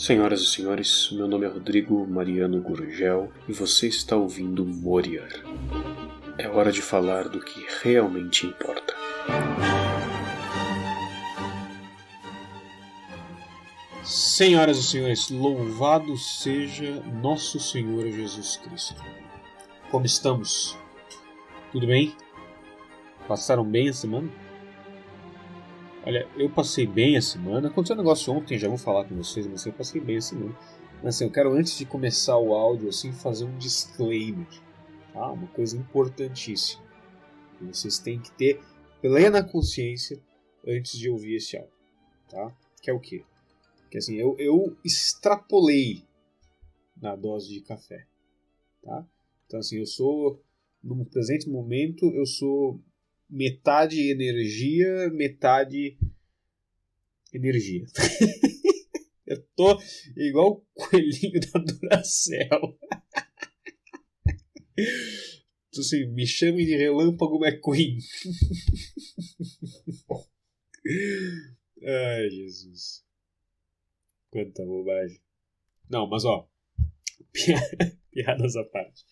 Senhoras e senhores, meu nome é Rodrigo Mariano Gurgel e você está ouvindo Moriar. É hora de falar do que realmente importa. Senhoras e senhores, louvado seja nosso Senhor Jesus Cristo. Como estamos? Tudo bem? Passaram bem a semana? Olha, eu passei bem a semana. Aconteceu um negócio ontem, já vou falar com vocês, mas eu passei bem a semana. Mas assim, eu quero, antes de começar o áudio, assim, fazer um disclaimer. Tá? Uma coisa importantíssima. Que vocês têm que ter plena consciência antes de ouvir esse áudio. Tá? Que é o quê? Que assim, eu extrapolei na dose de café. Tá? Então assim, eu sou, no presente momento, eu sou metade energia, metade energia. Eu tô igual o coelhinho da Duracell. Então, assim, me chamem de Relâmpago McQueen. Ai, Jesus. Quanta bobagem. Não, mas ó, piadas à parte.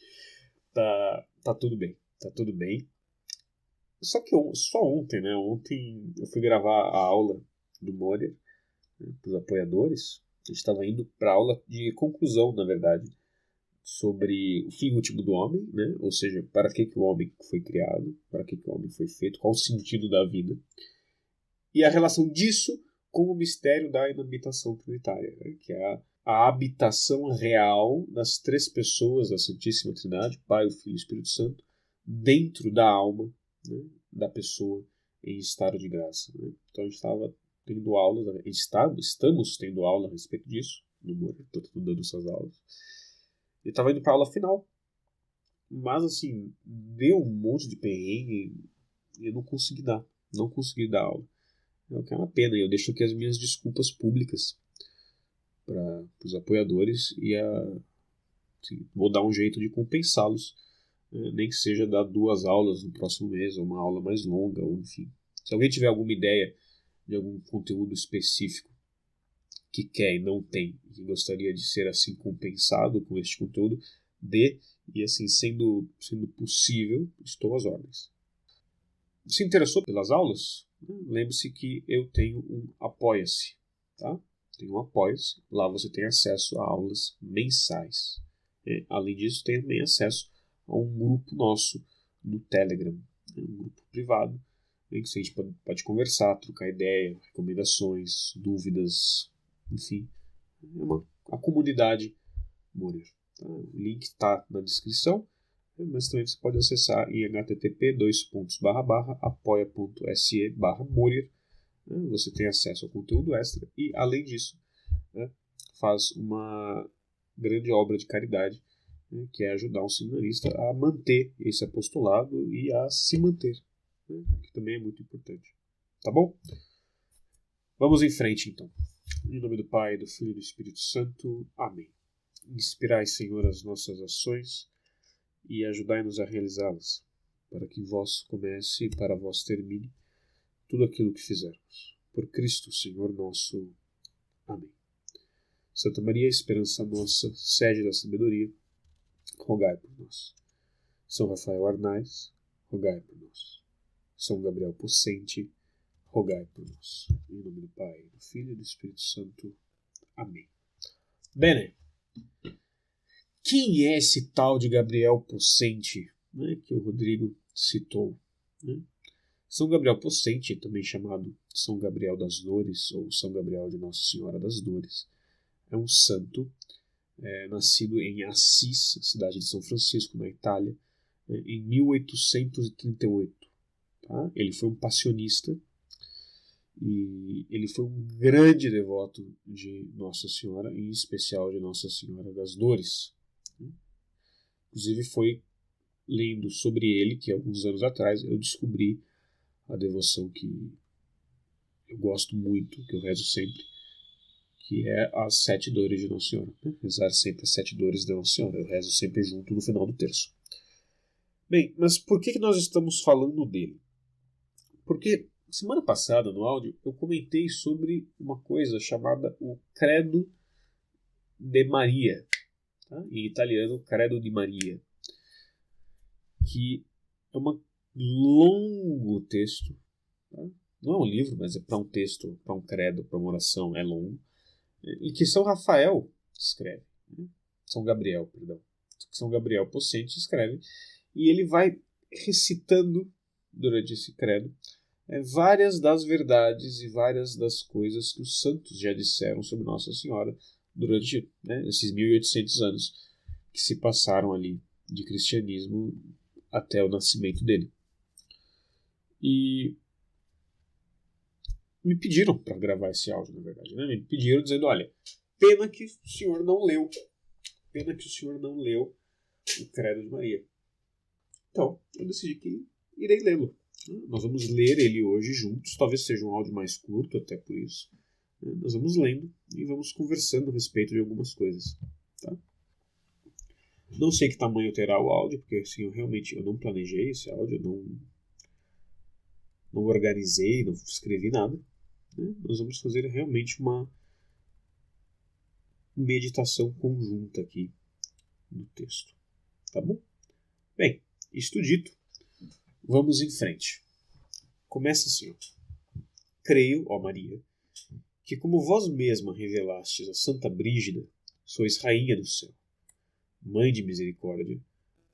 Tá tudo bem. Tá tudo bem. Só que só ontem, né? Ontem eu fui gravar a aula do Moria, né, para os apoiadores. A gente estava indo para a aula de conclusão, na verdade, sobre o fim último do homem, né? Ou seja, para que o homem foi criado, para que o homem foi feito, qual o sentido da vida. E a relação disso com o mistério da inabitação trinitária, né? Que é a habitação real das três pessoas da Santíssima Trindade, Pai, o Filho e o Espírito Santo, dentro da alma, né, da pessoa em estado de graça. Né? Então a gente estava tendo aulas, estamos tendo aula a respeito disso, no Moria, estou dando essas aulas. Eu estava indo para a aula final, mas assim, deu um monte de perrengue e eu não consegui dar aula. É o que é uma pena, e eu deixo aqui as minhas desculpas públicas para os apoiadores e assim, vou dar um jeito de compensá-los, nem que seja dar 2 aulas no próximo mês, ou uma aula mais longa, ou enfim. Se alguém tiver alguma ideia de algum conteúdo específico que quer e não tem, e que gostaria de ser assim compensado com este conteúdo, dê, e assim, sendo possível, estou às ordens. Se interessou pelas aulas? Lembre-se que eu tenho um Apoia-se, tá? Tem um Apoia-se, lá você tem acesso a aulas mensais. Além disso, tem também acesso a um grupo nosso no Telegram, um grupo privado, em que a gente pode conversar, trocar ideia, recomendações, dúvidas, enfim. É a comunidade Morir. Tá? O link está na descrição, mas também você pode acessar em http://apoia.se/Morir. Você tem acesso ao conteúdo extra e, além disso, né, faz uma grande obra de caridade, né, que é ajudar um seminarista a manter esse apostolado e a se manter, né, que também é muito importante. Tá bom? Vamos em frente, então. Em nome do Pai, do Filho e do Espírito Santo. Amém. Inspirai, Senhor, as nossas ações e ajudai-nos a realizá-las, para que vós comece e para vós termine tudo aquilo que fizermos. Por Cristo, Senhor nosso. Amém. Santa Maria, esperança nossa, sede da sabedoria, rogai por nós. São Rafael Arnaiz, rogai por nós. São Gabriel Possente, rogai por nós. Em nome do Pai, do Filho e do Espírito Santo. Amém. Bene, quem é esse tal de Gabriel Possente, né, que o Rodrigo citou? Né? São Gabriel Possente, também chamado São Gabriel das Dores, ou São Gabriel de Nossa Senhora das Dores, é um santo nascido em Assis, cidade de São Francisco, na Itália, em 1838. Tá? Ele foi um passionista e ele foi um grande devoto de Nossa Senhora, em especial de Nossa Senhora das Dores. Inclusive foi lendo sobre ele que alguns anos atrás eu descobri a devoção que eu gosto muito, que eu rezo sempre, que é as 7 dores de Nossa Senhora. Né? Rezar sempre as 7 dores de Nossa Senhora. Eu rezo sempre junto no final do terço. Bem, mas por que nós estamos falando dele? Porque semana passada, no áudio, eu comentei sobre uma coisa chamada o Credo de Maria, tá? Em italiano, Credo di Maria, que é um longo texto, tá? Não é um livro, mas é para um texto, para um credo, para uma oração, é longo, e que São Rafael escreve, né? São Gabriel, perdão. São Gabriel Possente escreve, e ele vai recitando durante esse credo várias das verdades e várias das coisas que os santos já disseram sobre Nossa Senhora durante, né, esses 1800 anos que se passaram ali de cristianismo até o nascimento dele. E me pediram para gravar esse áudio, na verdade. Né? Me pediram dizendo, olha, pena que o senhor não leu. Pena que o senhor não leu o Credo de Maria. Então, eu decidi que irei lê-lo. Nós vamos ler ele hoje juntos. Talvez seja um áudio mais curto, até por isso. Nós vamos lendo e vamos conversando a respeito de algumas coisas. Tá? Não sei que tamanho terá o áudio, porque assim, eu não planejei esse áudio, eu não organizei, não escrevi nada. Né? Nós vamos fazer realmente uma meditação conjunta aqui no texto. Tá bom? Bem, isto dito, vamos em frente. Começa assim, ó. Creio, ó Maria, que como vós mesma revelastes a Santa Brígida, sois rainha do céu, mãe de misericórdia,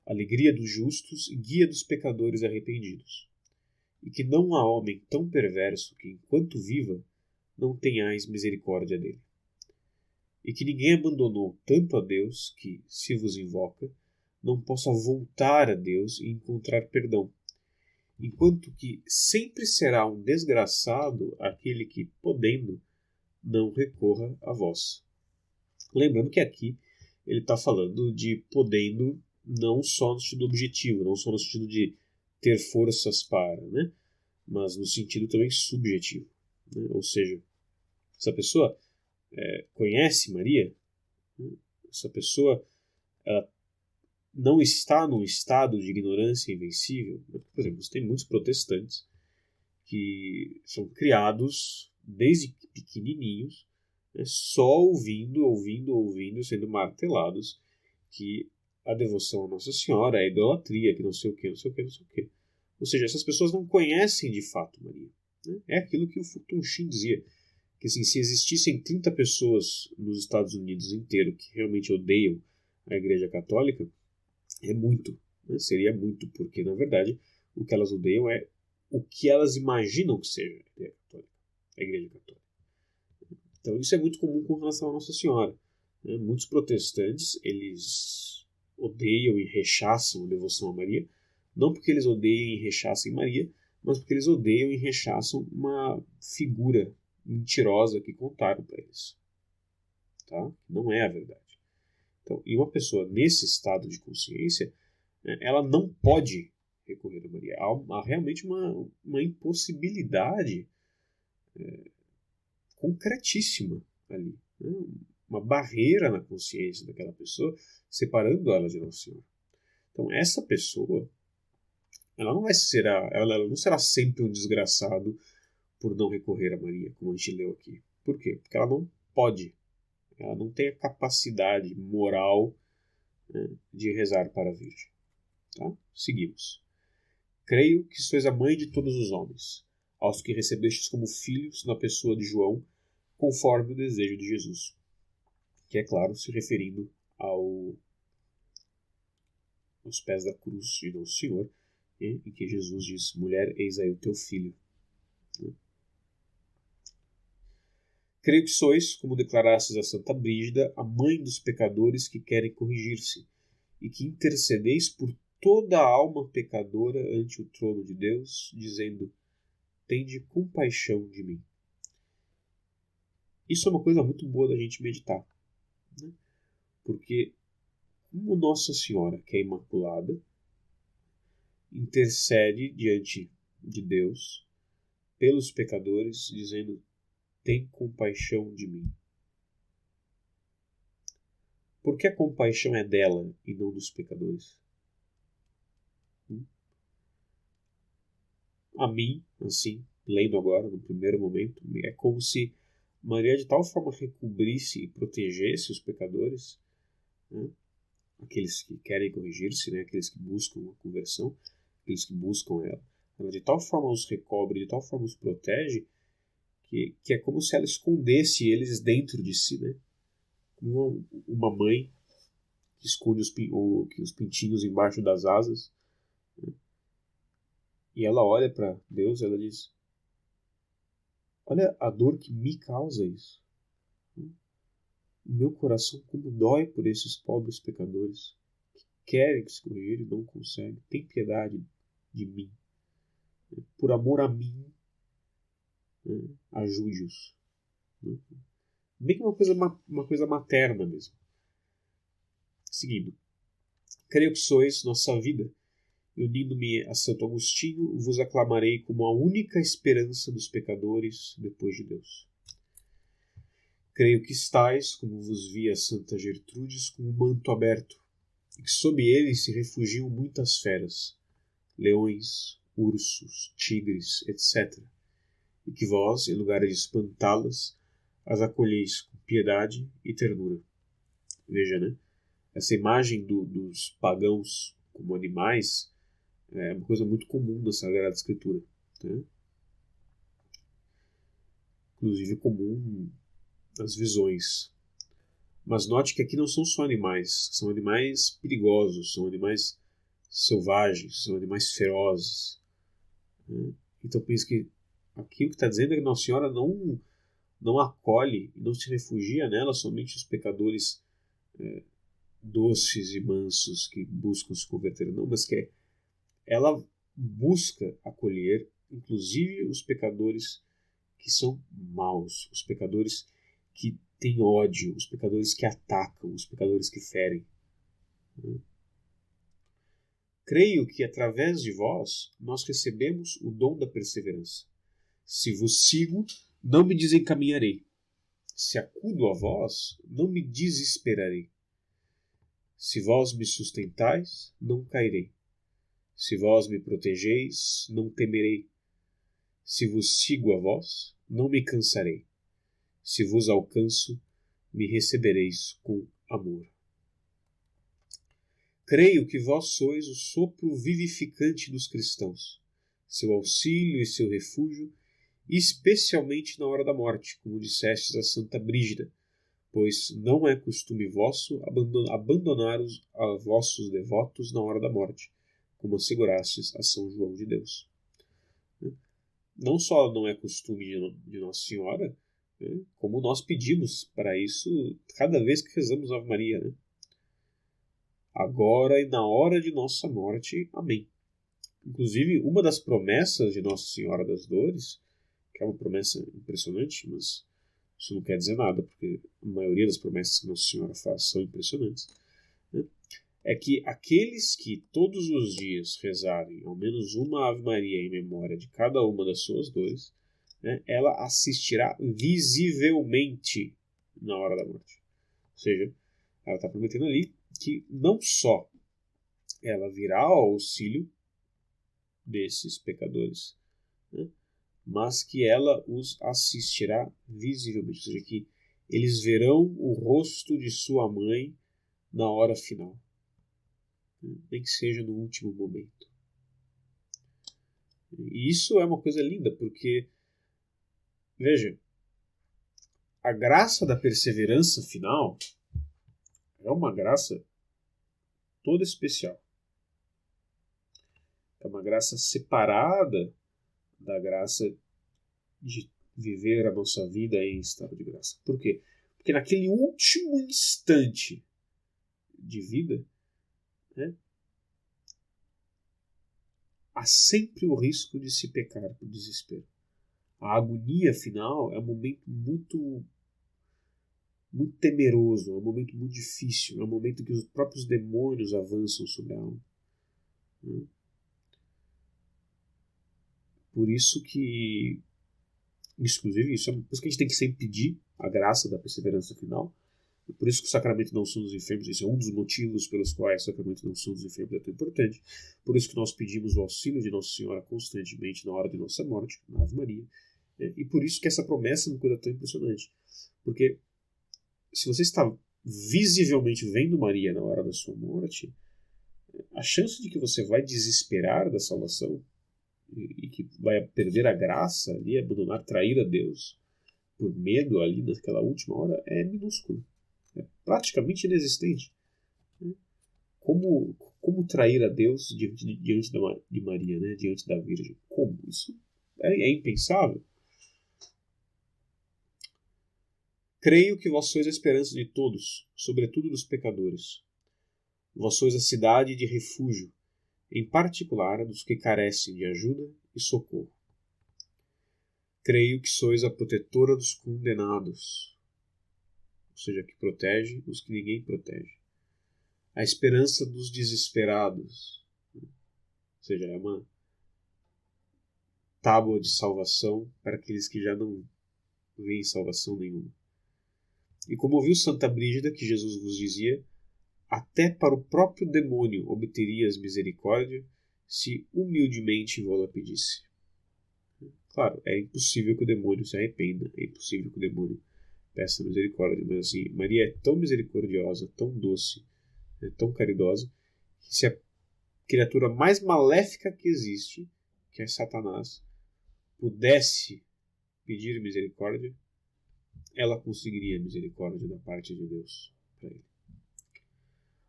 alegria dos justos e guia dos pecadores arrependidos, e que não há homem tão perverso que, enquanto viva, não tenhais misericórdia dele. E que ninguém abandonou tanto a Deus que, se vos invoca, não possa voltar a Deus e encontrar perdão, enquanto que sempre será um desgraçado aquele que, podendo, não recorra a vós. Lembrando que aqui ele está falando de podendo não só no sentido objetivo, não só no sentido de ter forças para, né? Mas no sentido também subjetivo. Né? Ou seja, essa pessoa conhece Maria, né? Essa pessoa ela não está num estado de ignorância invencível. Por exemplo, você tem muitos protestantes que são criados desde pequenininhos, né, só ouvindo, sendo martelados que a devoção a Nossa Senhora é idolatria, que não sei o que, não sei o que, não sei o que. Ou seja, essas pessoas não conhecem de fato Maria. Né? É aquilo que o Futon Shin dizia, que assim, se existissem 30 pessoas nos Estados Unidos inteiro que realmente odeiam a Igreja Católica, é muito, né? Seria muito, porque na verdade o que elas odeiam é o que elas imaginam que seja a Igreja Católica. Então isso é muito comum com relação a Nossa Senhora. Né? Muitos protestantes, eles odeiam e rechaçam a devoção a Maria, não porque eles odeiam e rechaçam Maria, mas porque eles odeiam e rechaçam uma figura mentirosa que contaram para eles. Tá? Não é a verdade. Então, e uma pessoa nesse estado de consciência, né, ela não pode recorrer a Maria. Há realmente uma impossibilidade concretíssima ali. Né? Uma barreira na consciência daquela pessoa, separando ela de Nossa Senhora. Então, essa pessoa, ela não vai ser ela não será sempre um desgraçado por não recorrer a Maria, como a gente leu aqui. Por quê? Porque ela não pode. Ela não tem a capacidade moral, né, de rezar para a Virgem. Tá? Seguimos. Creio que sois a mãe de todos os homens, aos que recebestes como filhos na pessoa de João, conforme o desejo de Jesus. Que é claro, se referindo aos pés da cruz de Nosso Senhor, em que Jesus diz, mulher, eis aí o teu filho. Creio que sois, como declarastes a Santa Brígida, a mãe dos pecadores que querem corrigir-se, e que intercedeis por toda a alma pecadora ante o trono de Deus, dizendo, tende compaixão de mim. Isso é uma coisa muito boa da gente meditar, né? Porque como Nossa Senhora, que é imaculada, intercede diante de Deus pelos pecadores, dizendo, tem compaixão de mim. Porque a compaixão é dela e não dos pecadores? A mim, assim, lendo agora, no primeiro momento, é como se Maria de tal forma recobrisse e protegesse os pecadores, né? Aqueles que querem corrigir-se, né? Aqueles que buscam a conversão, aqueles que buscam ela. Ela de tal forma os recobre, de tal forma os protege, que é como se ela escondesse eles dentro de si, né? Como uma mãe que esconde os pintinhos embaixo das asas, né? E ela olha para Deus e ela diz: olha a dor que me causa isso. O meu coração como dói por esses pobres pecadores que querem se corrigir e não conseguem. Tem piedade de mim. Por amor a mim, né? Ajude-os. Né? Bem que uma coisa materna mesmo. Seguindo. Creio que sois nossa vida. Unindo-me a Santo Agostinho, vos aclamarei como a única esperança dos pecadores depois de Deus. Creio que estais, como vos vi a Santa Gertrudes, com um manto aberto, e que sob ele se refugiam muitas feras, leões, ursos, tigres, etc., e que vós, em lugar de espantá-las, as acolheis com piedade e ternura. Veja, né? Essa imagem dos pagãos como animais é uma coisa muito comum na Sagrada Escritura. Né? Inclusive comum nas visões. Mas note que aqui não são só animais, são animais perigosos, são animais selvagens, são animais ferozes. Né? Então pense que aqui o que está dizendo é que Nossa Senhora não acolhe e não se refugia nela somente os pecadores doces e mansos que buscam se converter, não, mas que ela busca acolher inclusive os pecadores que são maus, os pecadores que têm ódio, os pecadores que atacam, os pecadores que ferem. Creio que através de vós nós recebemos o dom da perseverança. Se vos sigo, não me desencaminharei. Se acudo a vós, não me desesperarei. Se vós me sustentais, não cairei. Se vós me protegeis, não temerei. Se vos sigo a vós, não me cansarei. Se vos alcanço, me recebereis com amor. Creio que vós sois o sopro vivificante dos cristãos, seu auxílio e seu refúgio, especialmente na hora da morte, como dissestes a Santa Brígida, pois não é costume vosso abandonar a vossos devotos na hora da morte, como assegurastes a São João de Deus. Não só não é costume de Nossa Senhora, né, como nós pedimos para isso cada vez que rezamos Ave Maria, né? Agora e na hora de nossa morte. Amém. Inclusive, uma das promessas de Nossa Senhora das Dores, que é uma promessa impressionante, mas isso não quer dizer nada, porque a maioria das promessas que Nossa Senhora faz são impressionantes, né? É que aqueles que todos os dias rezarem ao menos uma Ave Maria em memória de cada uma das suas dores, né, ela assistirá visivelmente na hora da morte. Ou seja, ela está prometendo ali que não só ela virá ao auxílio desses pecadores, né, mas que ela os assistirá visivelmente, ou seja, que eles verão o rosto de sua mãe na hora final, nem que seja no último momento. E isso é uma coisa linda, porque, veja, a graça da perseverança final é uma graça toda especial. É uma graça separada da graça de viver a nossa vida em estado de graça. Por quê? Porque naquele último instante de vida, né, há sempre o risco de se pecar por desespero. A agonia final é um momento muito temeroso, é um momento muito difícil, é um momento que os próprios demônios avançam sobre a alma. Por isso que, inclusive, isso é por isso que a gente tem que sempre pedir a graça da perseverança final. E por isso que o sacramento não são dos enfermos, esse é um dos motivos pelos quais o sacramento não são dos enfermos é tão importante. Por isso que nós pedimos o auxílio de Nossa Senhora constantemente na hora de nossa morte, na Ave Maria, E por isso que essa promessa é uma coisa tão impressionante. Porque se você está visivelmente vendo Maria na hora da sua morte, a chance de que você vai desesperar da salvação e que vai perder a graça ali, abandonar, trair a Deus por medo ali naquela última hora é minúsculo. É praticamente inexistente. Como trair a Deus diante de Maria, né? Diante da Virgem? Como? Isso é impensável. Creio que vós sois a esperança de todos, sobretudo dos pecadores. Vós sois a cidade de refúgio, em particular dos que carecem de ajuda e socorro. Creio que sois a protetora dos condenados, ou seja, que protege os que ninguém protege. A esperança dos desesperados, ou seja, é uma tábua de salvação para aqueles que já não veem salvação nenhuma. E como ouviu Santa Brígida, que Jesus vos dizia, até para o próprio demônio obterias misericórdia, se humildemente vos-la pedisse. Claro, é impossível que o demônio se arrependa, é impossível que o demônio peça misericórdia, mas assim, Maria é tão misericordiosa, tão doce, tão caridosa, que se a criatura mais maléfica que existe, que é Satanás, pudesse pedir misericórdia, ela conseguiria misericórdia da parte de Deus para ele.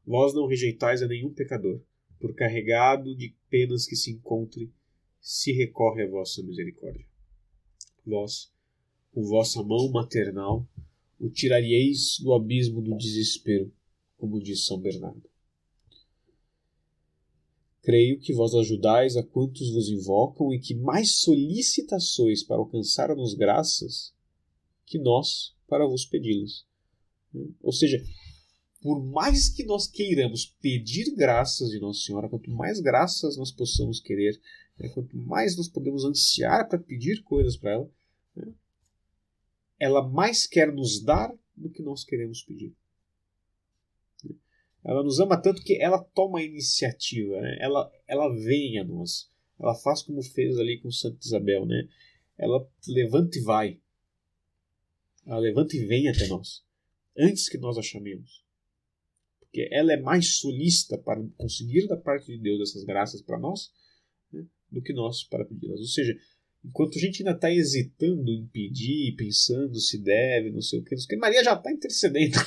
Vós não rejeitais a nenhum pecador, por carregado de penas que se encontre, se recorre à vossa misericórdia. Vós, com vossa mão maternal, o tiraríeis do abismo do desespero, como diz São Bernardo. Creio que vós ajudais a quantos vos invocam e que mais solícitas sois para alcançar-nos graças que nós para vos pedi-las. Ou seja, por mais que nós queiramos pedir graças de Nossa Senhora, quanto mais graças nós possamos querer, quanto mais nós podemos ansiar para pedir coisas para ela, ela mais quer nos dar do que nós queremos pedir. Ela nos ama tanto que ela toma a iniciativa, né? Ela vem a nós. Ela faz como fez ali com Santa Isabel. Né? Ela levanta e vai. Ela levanta e vem até nós, antes que nós a chamemos. Porque ela é mais solícita para conseguir da parte de Deus essas graças para nós, né, do que nós para pedi-las. Ou seja, enquanto a gente ainda está hesitando em pedir, pensando se deve, não sei o que, Maria já está intercedendo.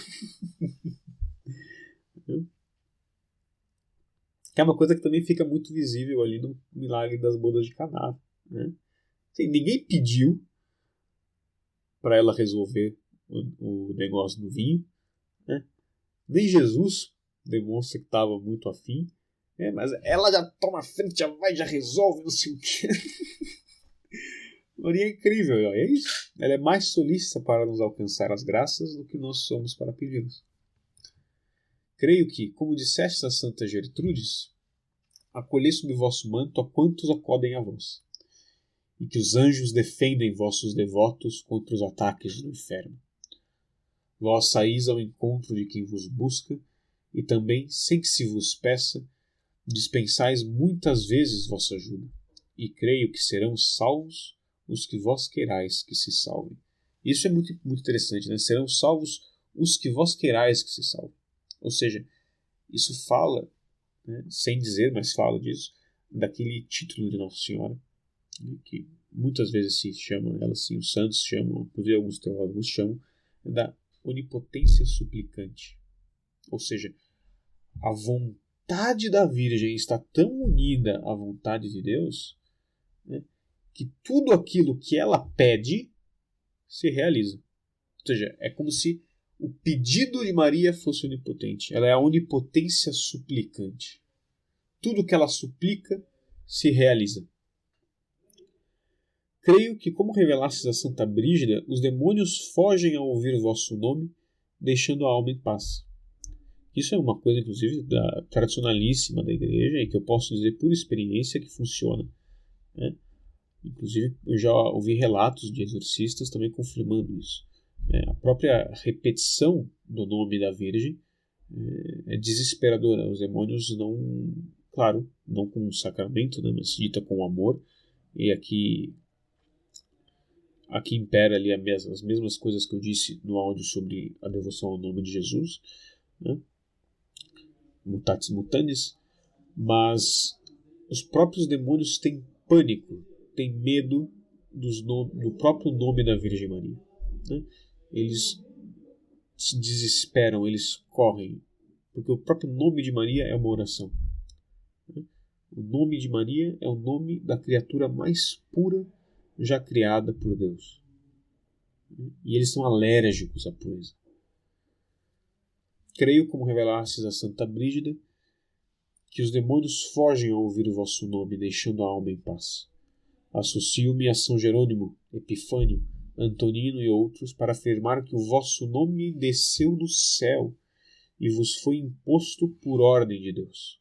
Que é uma coisa que também fica muito visível ali no milagre das bodas de Caná. Né? Assim, ninguém pediu para ela resolver o negócio do vinho. Né? Nem Jesus demonstra que estava muito afim. Mas ela já toma a frente, já vai, já resolve, não sei o quê. Maria é incrível, é isso. Ela é mais solícita para nos alcançar as graças do que nós somos para pedi-las. Creio que, como disseste a Santa Gertrudes, acolhei sob vosso manto a quantos acodem a vós, e que os anjos defendem vossos devotos contra os ataques do inferno. Vós saís ao encontro de quem vos busca, e também, sem que se vos peça, dispensais muitas vezes vossa ajuda, e creio que serão salvos os que vós querais que se salvem. Isso é muito, muito interessante, né? Serão salvos os que vós querais que se salvem. Ou seja, isso fala, né, sem dizer, mas fala disso, daquele título de Nossa Senhora, né, que muitas vezes se chama, ela assim, os santos chamam, inclusive alguns teólogos chamam, da onipotência suplicante. Ou seja, a vontade da Virgem está tão unida à vontade de Deus, né, que tudo aquilo que ela pede se realiza. Ou seja, é como se o pedido de Maria fosse onipotente. Ela é a onipotência suplicante. Tudo que ela suplica se realiza. Creio que, como revelastes a Santa Brígida, os demônios fogem ao ouvir vosso nome, deixando a alma em paz. Isso é uma coisa, inclusive, tradicionalíssima da igreja e que eu posso dizer por experiência que funciona. Né? Inclusive, eu já ouvi relatos de exorcistas também confirmando isso. A própria repetição do nome da Virgem é desesperadora. Os demônios não, claro, não com um sacramento, né, mas dita com amor. E aqui aqui impera ali as mesmas coisas que eu disse no áudio sobre a devoção ao nome de Jesus, né? Mutatis mutandis, mas os próprios demônios têm pânico, têm medo do próprio nome da Virgem Maria, né? Eles se desesperam, eles correm, porque o próprio nome de Maria é uma oração, né? O nome de Maria é o nome da criatura mais pura já criada por Deus, né? E eles são alérgicos à pureza. Creio, como revelastes a Santa Brígida, que os demônios fogem ao ouvir o vosso nome, deixando a alma em paz. Associo-me a São Jerônimo, Epifânio, Antonino e outros para afirmar que o vosso nome desceu do céu e vos foi imposto por ordem de Deus.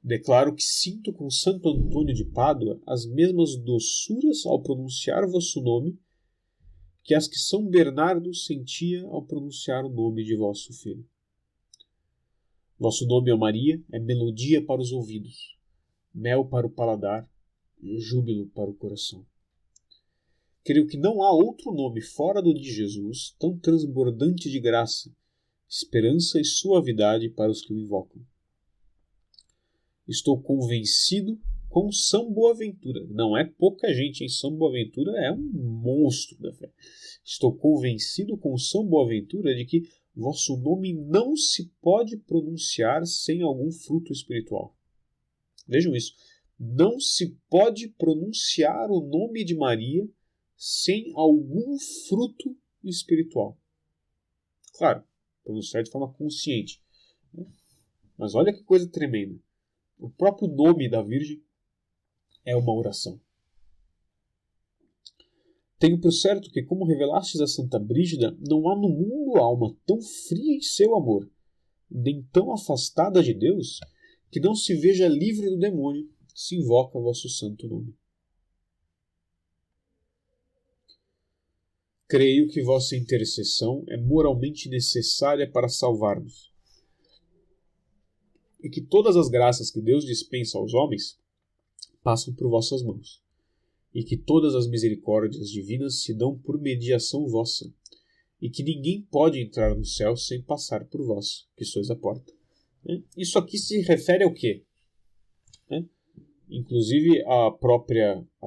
Declaro que sinto com Santo Antônio de Pádua as mesmas doçuras ao pronunciar vosso nome que as que São Bernardo sentia ao pronunciar o nome de vosso filho. Vosso nome, ó Maria, é melodia para os ouvidos, mel para o paladar e júbilo para o coração. Creio que não há outro nome fora do de Jesus tão transbordante de graça, esperança e suavidade para os que o invocam. Estou convencido com São Boaventura. Não é pouca gente, hein? São Boaventura é um monstro da fé. Estou convencido com São Boaventura de que vosso nome não se pode pronunciar sem algum fruto espiritual. Vejam isso. Não se pode pronunciar o nome de Maria sem algum fruto espiritual. Claro, pronunciar de forma consciente, né? Mas olha que coisa tremenda. O próprio nome da Virgem é uma oração. Tenho por certo que, como revelastes a Santa Brígida, não há no mundo alma tão fria em seu amor, nem tão afastada de Deus, que não se veja livre do demônio se invoca vosso santo nome. Creio que vossa intercessão é moralmente necessária para salvar-nos, e que todas as graças que Deus dispensa aos homens passam por vossas mãos, e que todas as misericórdias divinas se dão por mediação vossa, e que ninguém pode entrar no céu sem passar por vós, que sois a porta. Isso aqui se refere ao quê? Inclusive a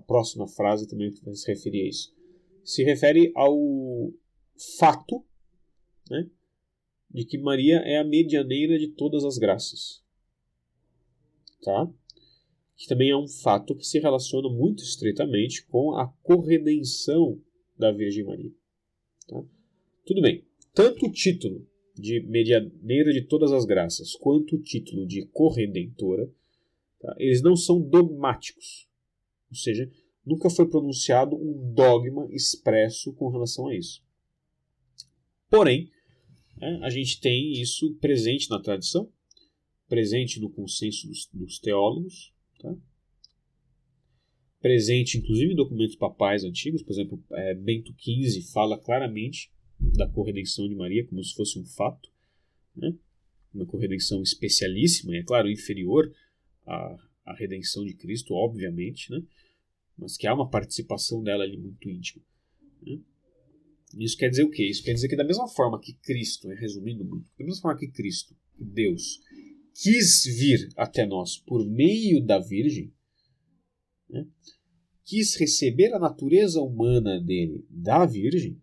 próxima frase também vai se referir a isso. Se refere ao fato, né, de que Maria é a medianeira de todas as graças. Tá? Que também é um fato que se relaciona muito estreitamente com a corredenção da Virgem Maria. Tá? Tudo bem. Tanto o título de medianeira de todas as graças quanto o título de corredentora, tá, eles não são dogmáticos. Ou seja, nunca foi pronunciado um dogma expresso com relação a isso. Porém, a gente tem isso presente na tradição, presente no consenso dos teólogos, tá? Presente inclusive em documentos papais antigos. Por exemplo, Bento XV fala claramente da corredenção de Maria como se fosse um fato, né? Uma corredenção especialíssima, e é claro, inferior à redenção de Cristo, obviamente, né? Mas que há uma participação dela ali muito íntima, né? Isso quer dizer o quê? Isso quer dizer que da mesma forma que Cristo, resumindo muito, da mesma forma que Cristo, Deus, quis vir até nós por meio da Virgem, né? Quis receber a natureza humana dele da Virgem,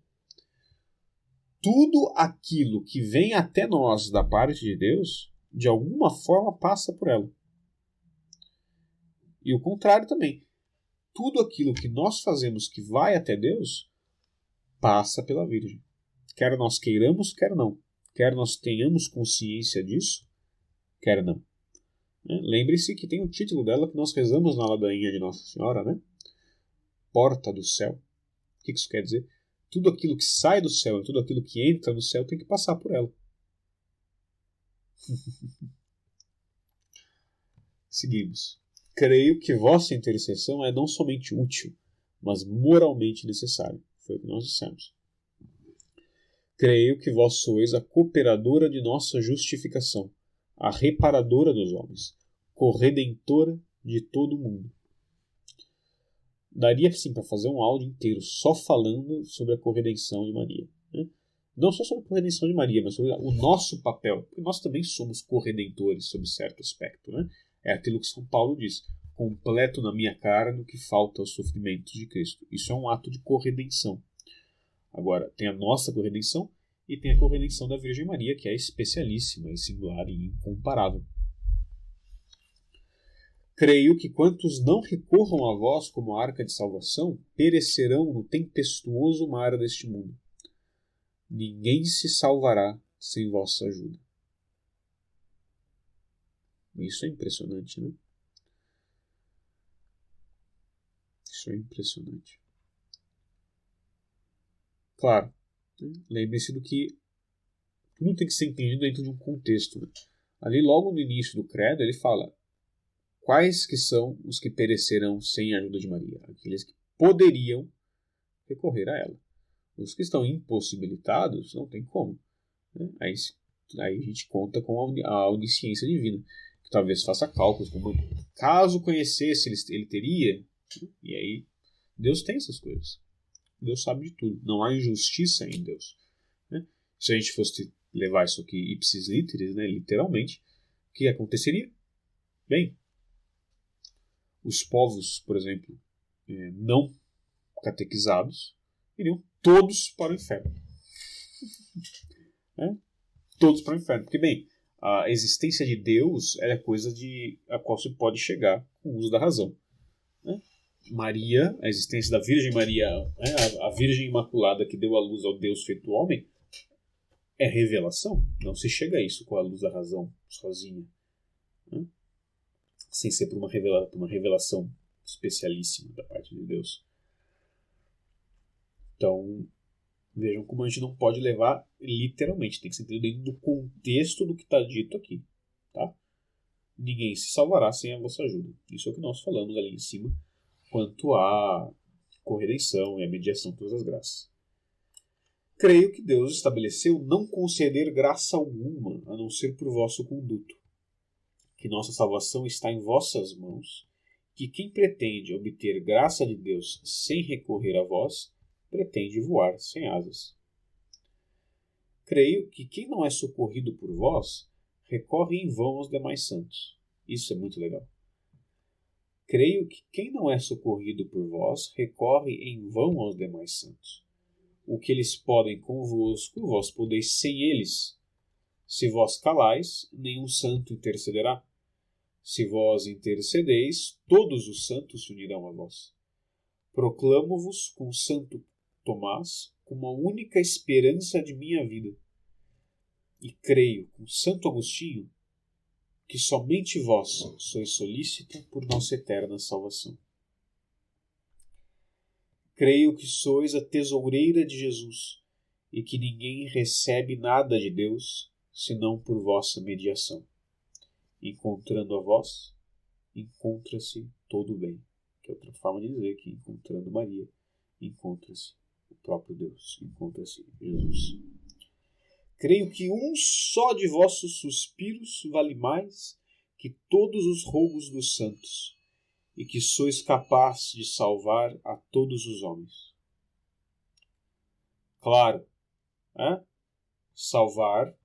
tudo aquilo que vem até nós da parte de Deus, de alguma forma passa por ela. E o contrário também. Tudo aquilo que nós fazemos que vai até Deus, passa pela Virgem. Quer nós queiramos, quer não. Quer nós tenhamos consciência disso, quer não. Lembre-se que tem o título dela que nós rezamos na ladainha de Nossa Senhora, né? Porta do céu. O que isso quer dizer? Tudo aquilo que sai do céu e tudo aquilo que entra no céu tem que passar por ela. Seguimos. Creio que vossa intercessão é não somente útil, mas moralmente necessária. Foi o que nós dissemos. Creio que vós sois a cooperadora de nossa justificação, a reparadora dos homens, corredentora de todo o mundo. daria sim para fazer um áudio inteiro só falando sobre a corredenção de Maria. Né? Não só sobre a corredenção de Maria, mas sobre o nosso papel. Porque nós também somos corredentores sob certo aspecto. Né? É aquilo que São Paulo diz. Completo na minha carne o que falta aos sofrimentos de Cristo. Isso é um ato de corredenção. Agora, tem a nossa corredenção e tem a corredenção da Virgem Maria, que é especialíssima e singular e incomparável. Creio que quantos não recorram a vós como arca de salvação, perecerão no tempestuoso mar deste mundo. Ninguém se salvará sem vossa ajuda. Isso é impressionante, né? Isso é impressionante. Claro, né? Lembre-se do que tudo tem que ser entendido dentro de um contexto. Né? Ali, logo no início do credo, ele fala: quais que são os que perecerão sem a ajuda de Maria? Aqueles que poderiam recorrer a ela. Os que estão impossibilitados, não tem como. Né? Aí a gente conta com a onisciência divina, que talvez faça cálculos, como caso conhecesse, ele teria. E aí, Deus tem essas coisas. Deus sabe de tudo. Não há injustiça em Deus. Né? Se a gente fosse levar isso aqui ipsis literis, né, literalmente, o que aconteceria? Bem, os povos, por exemplo, não catequizados, iriam todos para o inferno. Né? Todos para o inferno. Porque, bem, a existência de Deus é coisa a qual se pode chegar com o uso da razão. Né? Maria, a existência da Virgem Maria, né, a Virgem Imaculada que deu a luz ao Deus feito homem, é revelação. Não se chega a isso com a luz da razão sozinha. Né? Sem ser por uma revelação especialíssima da parte de Deus. Então, vejam como a gente não pode levar literalmente. Tem que ser entendido dentro do contexto do que está dito aqui. Tá? Ninguém se salvará sem a vossa ajuda. Isso é o que nós falamos ali em cima, quanto à corredenção e à mediação de todas as graças. Creio que Deus estabeleceu não conceder graça alguma, a não ser por vosso conduto. Que nossa salvação está em vossas mãos, que quem pretende obter graça de Deus sem recorrer a vós, pretende voar sem asas. Creio que quem não é socorrido por vós, recorre em vão aos demais santos. Isso é muito legal. Creio que quem não é socorrido por vós, recorre em vão aos demais santos. O que eles podem convosco, vós podeis sem eles. Se vós calais, nenhum santo intercederá. Se vós intercedeis, todos os santos se unirão a vós. Proclamo-vos com Santo Tomás como a única esperança de minha vida. E creio com Santo Agostinho que somente vós sois solícita por nossa eterna salvação. Creio que sois a tesoureira de Jesus e que ninguém recebe nada de Deus senão por vossa mediação. Encontrando a vós, encontra-se todo o bem. Que é outra forma de dizer que encontrando Maria, encontra-se o próprio Deus, encontra-se Jesus. Creio que um só de vossos suspiros vale mais que todos os rogos dos santos, e que sois capaz de salvar a todos os homens. Claro, salvar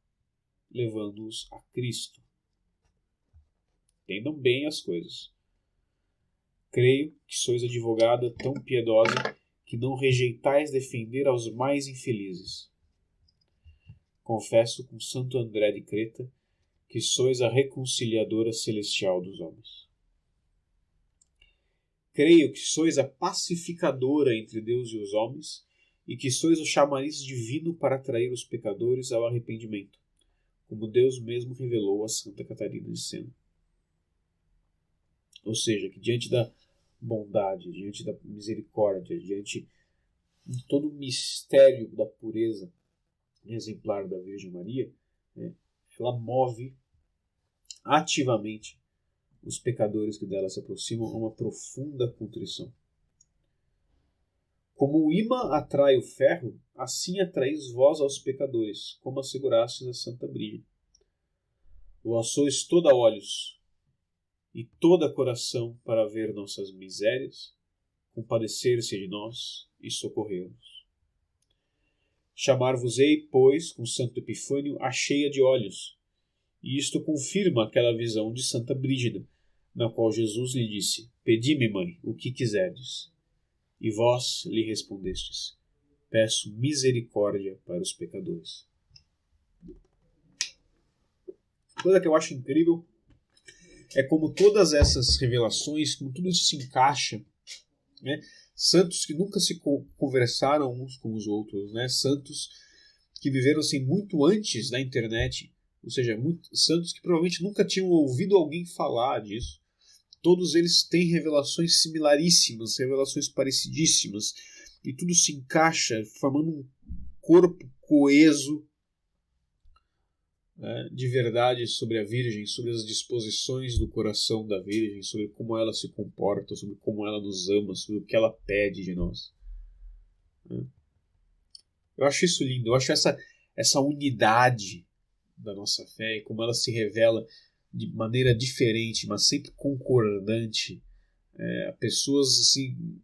levando-os a Cristo. Entendam bem as coisas. Creio que sois advogada tão piedosa que não rejeitais defender aos mais infelizes. Confesso com Santo André de Creta que sois a reconciliadora celestial dos homens. Creio que sois a pacificadora entre Deus e os homens e que sois o chamariz divino para atrair os pecadores ao arrependimento, como Deus mesmo revelou a Santa Catarina de Sena. Ou seja, que diante da bondade, diante da misericórdia, diante de todo o mistério da pureza exemplar da Virgem Maria, ela move ativamente os pecadores que dela se aproximam a uma profunda contrição. Como o imã atrai o ferro, assim atraís vós aos pecadores, como assegurastes a Santa Brígida. Vós sois toda olhos e toda coração para ver nossas misérias, compadecer-se de nós e socorrer-nos. Chamar-vos-ei, pois, com Santo Epifânio, a cheia de olhos, e isto confirma aquela visão de Santa Brígida, na qual Jesus lhe disse: Pedi-me, mãe, o que quiserdes. E vós lhe respondestes: Peço misericórdia para os pecadores. Coisa que eu acho incrível é como todas essas revelações, como tudo isso se encaixa, né? Santos que nunca se conversaram uns com os outros, né? Santos que viveram assim muito antes da internet, ou seja, santos que provavelmente nunca tinham ouvido alguém falar disso. Todos eles têm revelações similaríssimas, revelações parecidíssimas, e tudo se encaixa, formando um corpo coeso, né, de verdade sobre a Virgem, sobre as disposições do coração da Virgem, sobre como ela se comporta, sobre como ela nos ama, sobre o que ela pede de nós. Eu acho isso lindo, eu acho essa unidade da nossa fé e como ela se revela de maneira diferente, mas sempre concordante, a pessoas assim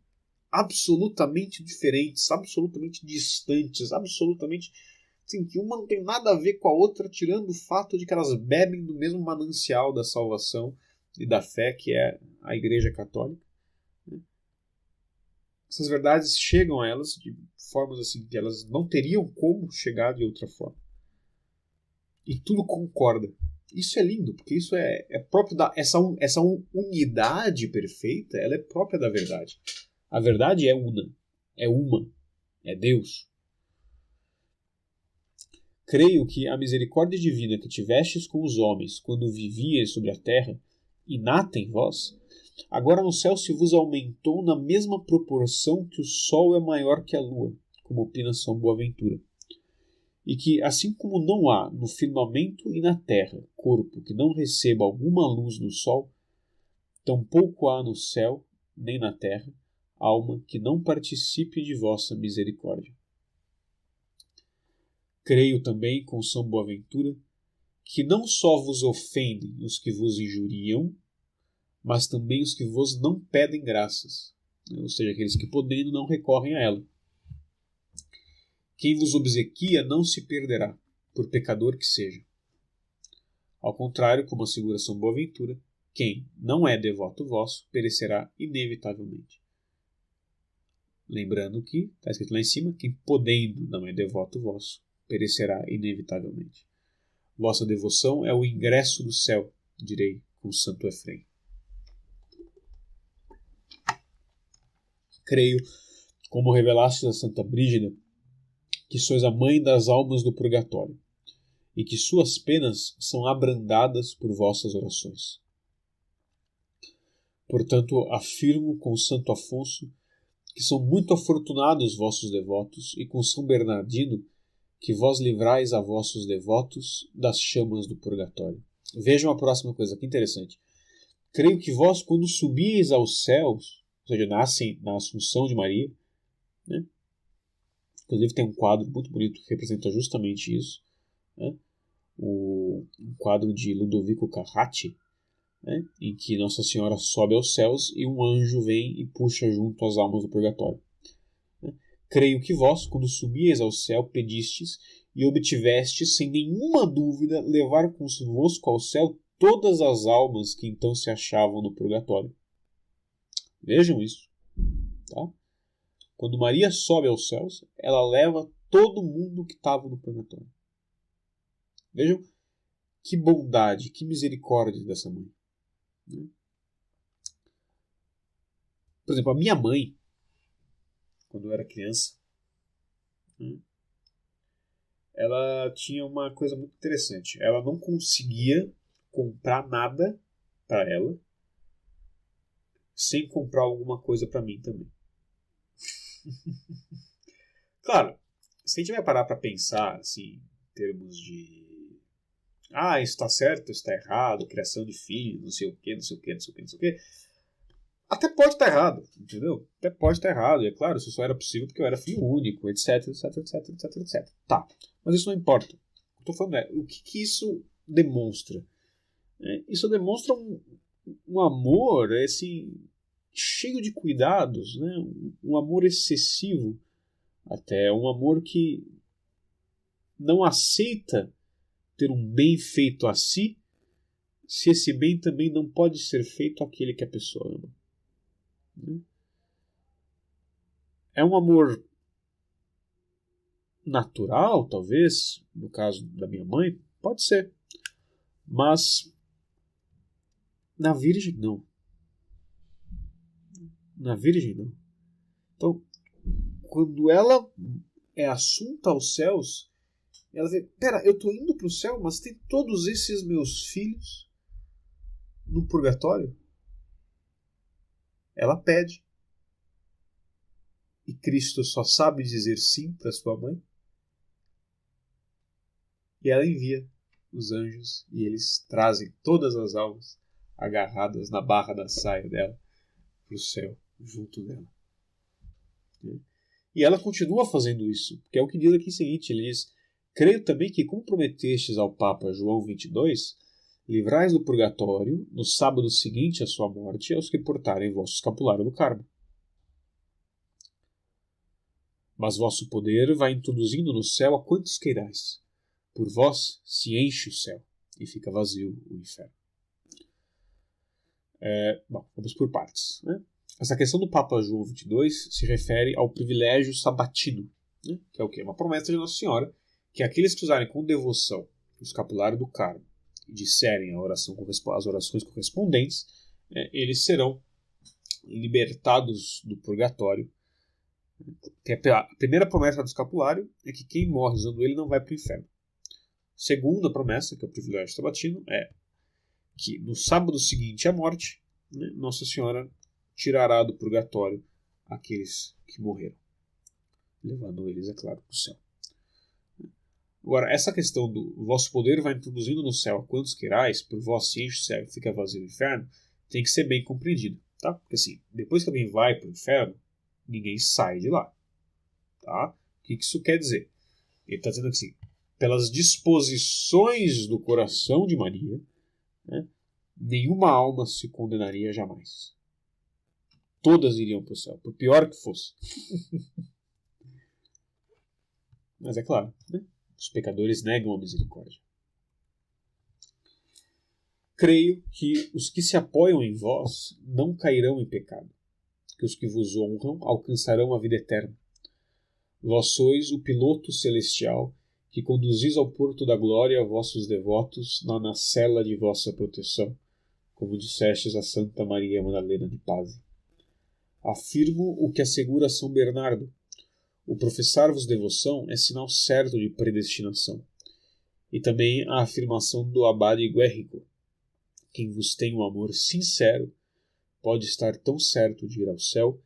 absolutamente diferentes, absolutamente distantes, absolutamente assim, que uma não tem nada a ver com a outra, tirando o fato de que elas bebem do mesmo manancial da salvação e da fé, que é a Igreja Católica. Essas verdades chegam a elas de formas assim que elas não teriam como chegar de outra forma. E tudo concorda. Isso é lindo, porque isso é próprio da... Essa unidade perfeita, ela é própria da verdade. A verdade é una, é Deus. Creio que a misericórdia divina que tivestes com os homens quando vivíeis sobre a terra, inata em vós, agora no céu se vos aumentou na mesma proporção que o sol é maior que a lua, como opina São Boaventura. E que, assim como não há no firmamento e na terra corpo que não receba alguma luz do sol, tampouco há no céu, nem na terra, alma que não participe de vossa misericórdia. Creio também, com São Boaventura, que não só vos ofendem os que vos injuriam, mas também os que vos não pedem graças, ou seja, aqueles que podendo não recorrem a ela. Quem vos obsequia não se perderá, por pecador que seja. Ao contrário, como assegura São Boaventura, quem não é devoto vosso perecerá inevitavelmente. Lembrando que, está escrito lá em cima, quem podendo não é devoto vosso perecerá inevitavelmente. Vossa devoção é o ingresso do céu, direi com Santo Efrem. Creio, como revelaste a Santa Brígida, que sois a mãe das almas do purgatório, e que suas penas são abrandadas por vossas orações. Portanto, afirmo com Santo Afonso que são muito afortunados vossos devotos, e com São Bernardino que vós livrais a vossos devotos das chamas do purgatório. Vejam a próxima coisa, que interessante. Creio que vós, quando subieis aos céus, ou seja, nascem na Assunção de Maria, né? Inclusive tem um quadro muito bonito que representa justamente isso, né? Um quadro de Ludovico Carracci, né? Em que Nossa Senhora sobe aos céus e um anjo vem e puxa junto as almas do purgatório. Né? Creio que vós, quando subieis ao céu, pedistes e obtivestes, sem nenhuma dúvida, levar convosco ao céu todas as almas que então se achavam no purgatório. Vejam isso. Tá? Quando Maria sobe aos céus, ela leva todo mundo que estava no purgatório. Vejam que bondade, que misericórdia dessa mãe. Por exemplo, a minha mãe, quando eu era criança, ela tinha uma coisa muito interessante. Ela não conseguia comprar nada para ela sem comprar alguma coisa para mim também. Claro, se a gente vai parar para pensar assim, em termos de isso está certo, isso está errado, criação de filhos, não sei o que, não sei o que, não sei o que, não sei o que, até pode estar errado, entendeu? Até pode estar errado, e é claro, isso só era possível porque eu era filho único, etc, etc, etc, etc, etc. Tá, mas isso não importa. O que eu estou falando é, o que isso demonstra? Isso demonstra um amor, assim, cheio de cuidados, né? Um amor excessivo, até um amor que não aceita ter um bem feito a si, se esse bem também não pode ser feito àquele que a pessoa ama. É um amor natural, talvez, no caso da minha mãe, pode ser, mas na Virgem não. Na Virgem não. Então, quando ela é assunta aos céus, ela vê, pera, eu estou indo para o céu, mas tem todos esses meus filhos no purgatório? Ela pede. E Cristo só sabe dizer sim para sua mãe. E ela envia os anjos e eles trazem todas as almas agarradas na barra da saia dela para o céu, junto dela. E ela continua fazendo isso, porque é o que diz aqui o seguinte, ele diz, creio também que como prometestes ao Papa João 22, livrais do purgatório no sábado seguinte à sua morte aos que portarem vosso escapulário do Carmo. Mas vosso poder vai introduzindo no céu a quantos queirais. Por vós se enche o céu e fica vazio o inferno. Bom, vamos por partes. Né? Essa questão do Papa João 22 se refere ao privilégio sabatino, né? Que é o quê? Uma promessa de Nossa Senhora que aqueles que usarem com devoção o escapulário do Carmo e disserem as orações correspondentes, eles serão libertados do purgatório. A primeira promessa do escapulário é que quem morre usando ele não vai para o inferno. Segunda promessa, que é o privilégio sabatino, é que no sábado seguinte à morte, né, Nossa Senhora tirará do purgatório aqueles que morreram, levando eles, é claro, para o céu. Agora, essa questão do vosso poder vai introduzindo no céu a quantos queirais, por vós se enche o céu e fica vazio o inferno, tem que ser bem compreendido. Tá? Porque assim, depois que alguém vai para o inferno, ninguém sai de lá. Tá? O que isso quer dizer? Ele está dizendo assim, pelas disposições do coração de Maria, né, nenhuma alma se condenaria jamais. Todas iriam para o céu, por pior que fosse. Mas é claro, né, os pecadores negam a misericórdia. Creio que os que se apoiam em vós não cairão em pecado, que os que vos honram alcançarão a vida eterna. Vós sois o piloto celestial que conduzis ao porto da glória vossos devotos na nacela de vossa proteção, como dissestes a Santa Maria Madalena de Paz. Afirmo o que assegura São Bernardo. O professar-vos devoção é sinal certo de predestinação. E também a afirmação do abade Guerrico. Quem vos tem um amor sincero pode estar tão certo de ir ao céu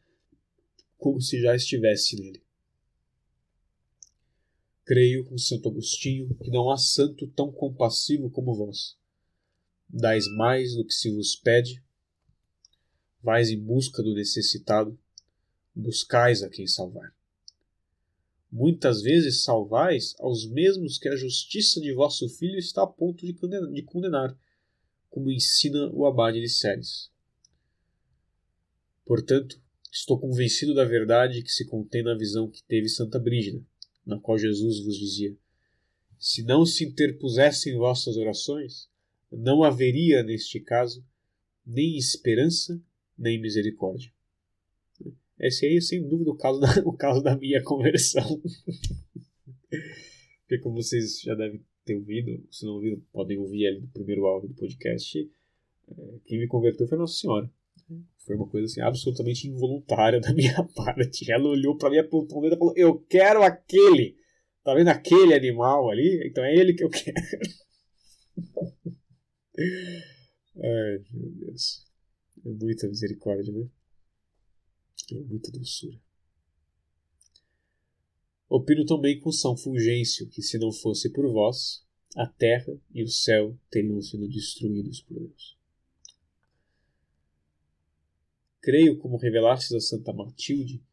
como se já estivesse nele. Creio com Santo Agostinho que não há santo tão compassivo como vós. Dais mais do que se vos pede, vais em busca do necessitado, buscais a quem salvar. Muitas vezes salvais aos mesmos que a justiça de vosso filho está a ponto de condenar, como ensina o abade de Ceres. Portanto, estou convencido da verdade que se contém na visão que teve Santa Brígida, na qual Jesus vos dizia, se não se interpusessem vossas orações, não haveria, neste caso, nem esperança, nem misericórdia. Esse aí, sem dúvida, o caso da minha conversão. Porque como vocês já devem ter ouvido, se não ouviram, podem ouvir ali no primeiro áudio do podcast, quem me converteu foi Nossa Senhora. Foi uma coisa assim, absolutamente involuntária da minha parte. Ela olhou para mim, apontou o dedo e falou, eu quero aquele. Tá vendo aquele animal ali? Então é ele que eu quero. Ai, meu Deus. É muita misericórdia, né? É muita doçura. Opino também com São Fulgêncio que se não fosse por vós, a terra e o céu teriam sido destruídos por Deus. Creio, como revelastes a Santa Matilde,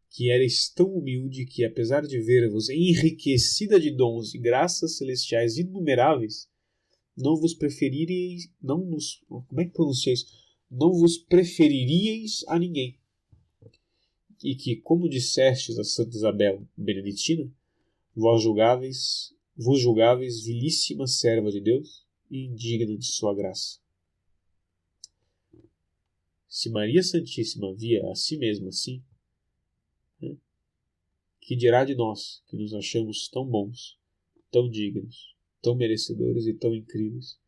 que erais tão humilde que, apesar de ver-vos enriquecida de dons e graças celestiais inumeráveis, não vos preferireis, como é que pronuncia isso? não vos preferiríeis a ninguém, e que, como dissestes a Santa Isabel Beneditina, vos julgáveis vilíssima serva de Deus e indigna de sua graça. Se Maria Santíssima via a si mesma assim, que dirá de nós, que nos achamos tão bons, tão dignos, tão merecedores e tão incríveis,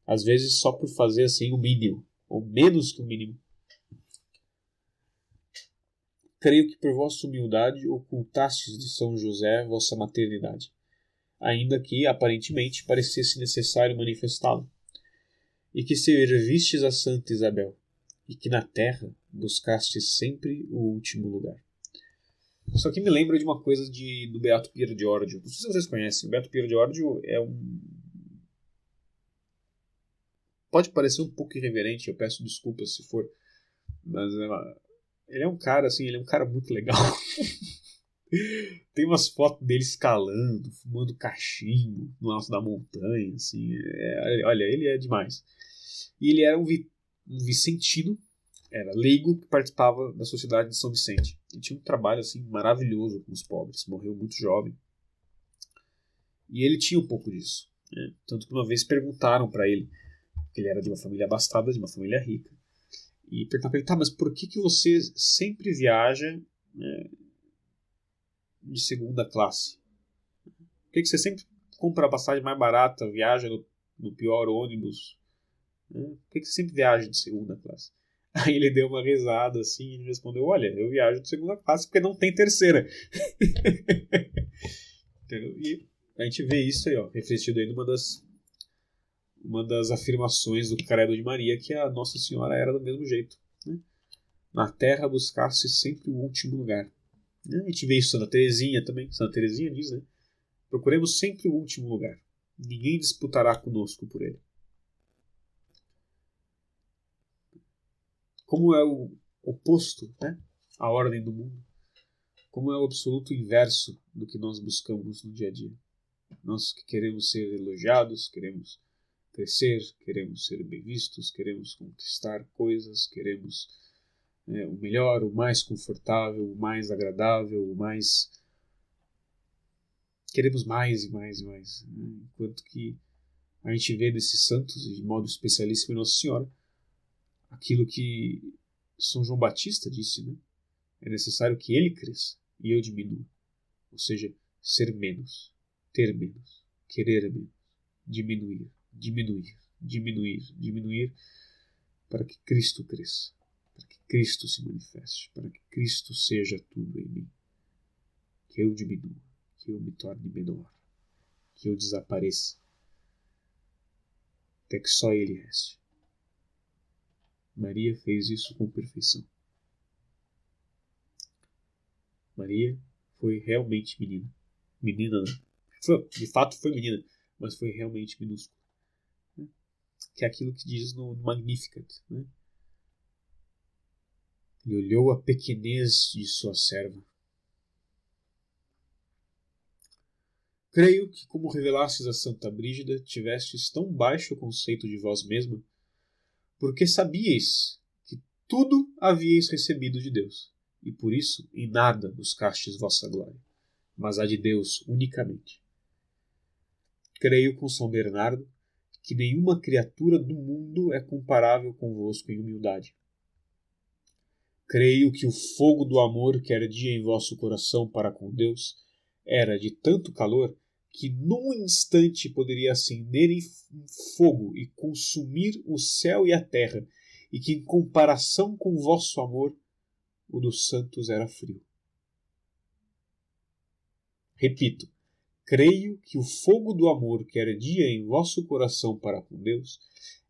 às vezes só por fazer assim o mínimo, ou menos que o mínimo. Creio que por vossa humildade ocultastes de São José vossa maternidade, ainda que, aparentemente, parecesse necessário manifestá-lo, e que servistes a Santa Isabel, e que na terra buscastes sempre o último lugar. Isso aqui me lembra de uma coisa do Beato Pier Giorgio. Não sei se vocês conhecem. O Beato Pier Giorgio é um... Pode parecer um pouco irreverente, eu peço desculpas se for, mas ele é um cara, assim, ele é um cara muito legal. Tem umas fotos dele escalando, fumando cachimbo no alto da montanha, assim. Olha, ele é demais. E ele era um vicentino, era leigo, que participava da Sociedade de São Vicente. Ele tinha um trabalho assim maravilhoso com os pobres, morreu muito jovem. E ele tinha um pouco disso, né? Tanto que uma vez perguntaram para ele, que ele era de uma família abastada, de uma família rica, e perguntaram para ele, tá, mas por que você sempre viaja, né, de segunda classe? Por que você sempre compra a passagem mais barata, viaja no pior ônibus? Por que você sempre viaja de segunda classe? Aí ele deu uma risada assim e respondeu, olha, eu viajo de segunda classe porque não tem terceira. E a gente vê isso aí, ó, refletido aí numa das afirmações do Credo de Maria, que a Nossa Senhora era do mesmo jeito, né? Na terra buscasse sempre o último lugar. A gente vê isso Santa Teresinha também. Santa Teresinha diz, né? Procuremos sempre o último lugar. Ninguém disputará conosco por ele. Como é o oposto, né? A ordem do mundo. Como é o absoluto inverso do que nós buscamos no dia a dia. Nós que queremos ser elogiados, queremos crescer, queremos ser bem vistos, queremos conquistar coisas, queremos o melhor, o mais confortável, o mais agradável, o mais... Queremos mais e mais e mais. Né? Enquanto que a gente vê nesses santos, de modo especialíssimo em Nossa Senhora, aquilo que São João Batista disse, né? É necessário que ele cresça e eu diminua. Ou seja, ser menos, ter menos, querer menos, diminuir, diminuir, diminuir, diminuir, para que Cristo cresça, para que Cristo se manifeste, para que Cristo seja tudo em mim. Que eu diminua, que eu me torne menor, que eu desapareça, até que só Ele reste. Maria fez isso com perfeição. Maria foi realmente menina. Menina, não. De fato foi menina, mas foi realmente minúscula. Que é aquilo que diz no Magnificat. Né? Ele olhou a pequenez de sua serva. Creio que, como revelastes a Santa Brígida, tivestes tão baixo conceito de vós mesma, porque sabíeis que tudo havíeis recebido de Deus, e por isso em nada buscastes vossa glória, mas a de Deus unicamente. Creio com São Bernardo que nenhuma criatura do mundo é comparável convosco em humildade. Creio que o fogo do amor que ardia em vosso coração para com Deus era de tanto calor que num instante poderia acender em fogo e consumir o céu e a terra, e que em comparação com vosso amor, o dos santos era frio. Repito, creio que o fogo do amor que ardia em vosso coração para com Deus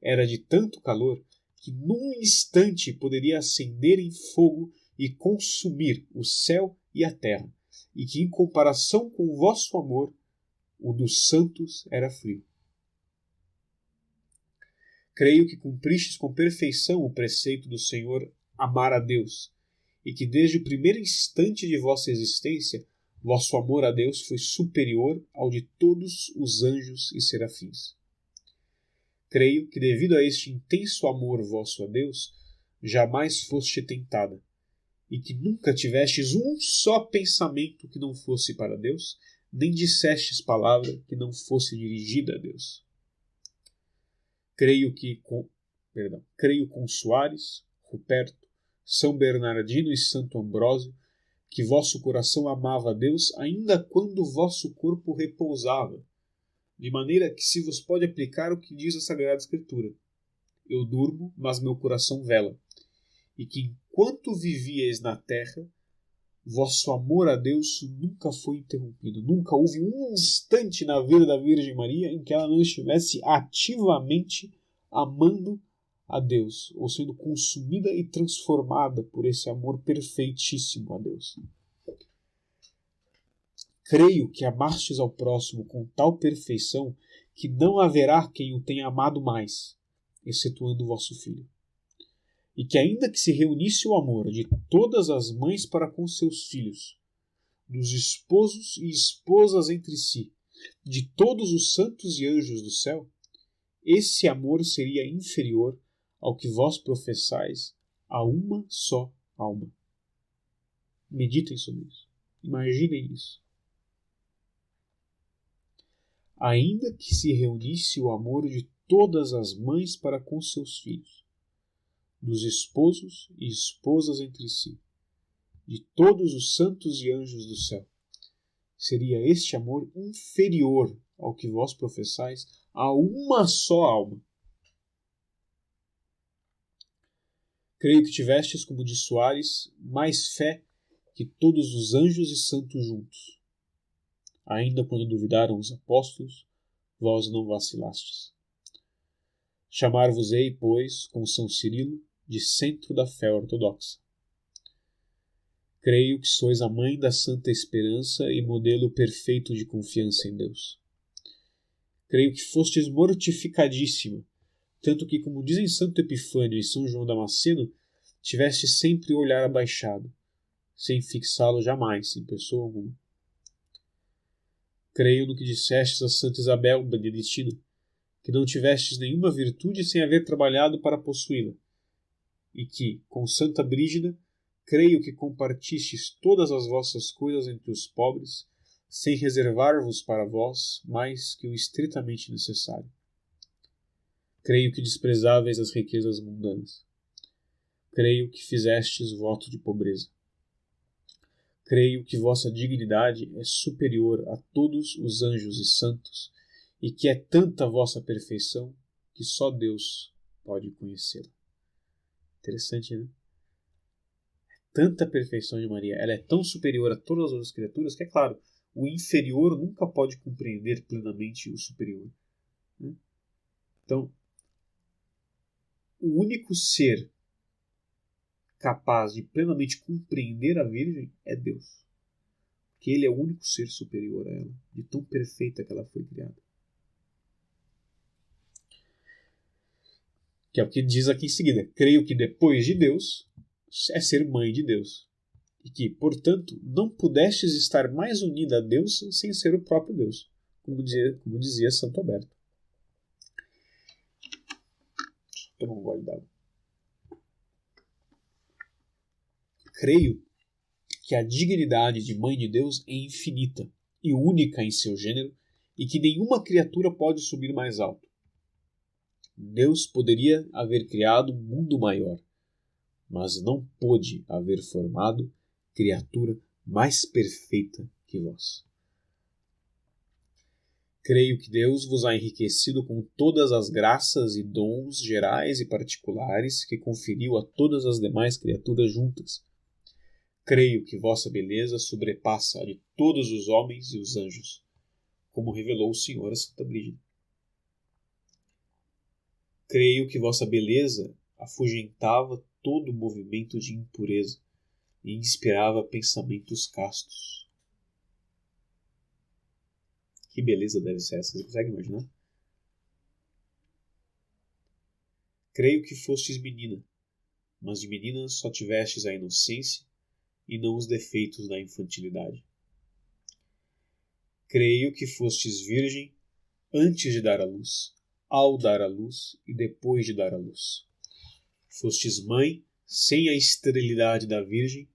era de tanto calor que num instante poderia acender em fogo e consumir o céu e a terra, e que em comparação com o vosso amor, o dos santos era frio. Creio que cumpristes com perfeição o preceito do Senhor amar a Deus, e que desde o primeiro instante de vossa existência, vosso amor a Deus foi superior ao de todos os anjos e serafins. Creio que devido a este intenso amor vosso a Deus, jamais foste tentada, e que nunca tivestes um só pensamento que não fosse para Deus, nem dissestes palavra que não fosse dirigida a Deus. Creio com Soares, Ruperto, São Bernardino e Santo Ambrósio, que vosso coração amava a Deus ainda quando vosso corpo repousava, de maneira que se vos pode aplicar o que diz a Sagrada Escritura: eu durmo, mas meu coração vela, e que enquanto vivíeis na terra, vosso amor a Deus nunca foi interrompido. Nunca houve um instante na vida da Virgem Maria em que ela não estivesse ativamente amando a Deus, ou sendo consumida e transformada por esse amor perfeitíssimo a Deus. Creio que amastes ao próximo com tal perfeição que não haverá quem o tenha amado mais, excetuando vosso filho. E que ainda que se reunisse o amor de todas as mães para com seus filhos, dos esposos e esposas entre si, de todos os santos e anjos do céu, esse amor seria inferior ao que vós professais a uma só alma. Meditem sobre isso. Imaginem isso. Ainda que se reunisse o amor de todas as mães para com seus filhos, dos esposos e esposas entre si, de todos os santos e anjos do céu, seria este amor inferior ao que vós professais a uma só alma. Creio que tivestes, como diz Soares, mais fé que todos os anjos e santos juntos. Ainda quando duvidaram os apóstolos, vós não vacilastes. Chamar-vos-ei, pois, com São Cirilo, de centro da fé ortodoxa. Creio que sois a mãe da santa esperança e modelo perfeito de confiança em Deus. Creio que fostes mortificadíssima, tanto que, como dizem Santo Epifânio e São João Damasceno, tiveste sempre o olhar abaixado, sem fixá-lo jamais em pessoa alguma. Creio no que dissestes a Santa Isabel Beneditina, que não tivestes nenhuma virtude sem haver trabalhado para possuí-la, e que, com Santa Brígida, creio que compartistes todas as vossas coisas entre os pobres, sem reservar-vos para vós mais que o estritamente necessário. Creio que desprezáveis as riquezas mundanas. Creio que fizestes voto de pobreza. Creio que vossa dignidade é superior a todos os anjos e santos, e que é tanta a vossa perfeição que só Deus pode conhecê-la. Interessante, né? Tanta perfeição de Maria, ela é tão superior a todas as outras criaturas que, é claro, o inferior nunca pode compreender plenamente o superior. Né? Então, o único ser capaz de plenamente compreender a Virgem é Deus. Porque Ele é o único ser superior a ela, de tão perfeita que ela foi criada. Que é o que diz aqui em seguida. Creio que depois de Deus é ser mãe de Deus. E que, portanto, não pudestes estar mais unida a Deus sem ser o próprio Deus, como dizia Santo Alberto. Deixa eu tomar um gole d'água. Creio que a dignidade de mãe de Deus é infinita e única em seu gênero e que nenhuma criatura pode subir mais alto. Deus poderia haver criado um mundo maior, mas não pôde haver formado criatura mais perfeita que vós. Creio que Deus vos ha enriquecido com todas as graças e dons gerais e particulares que conferiu a todas as demais criaturas juntas. Creio que vossa beleza sobrepassa a de todos os homens e os anjos, como revelou o Senhor a Santa Brígida. Creio que vossa beleza afugentava todo movimento de impureza e inspirava pensamentos castos. Que beleza deve ser essa? Você consegue imaginar? Creio que fostes menina, mas de menina só tivestes a inocência e não os defeitos da infantilidade. Creio que fostes virgem antes de dar à luz, ao dar à luz e depois de dar à luz. Fostes mãe sem a esterilidade da virgem,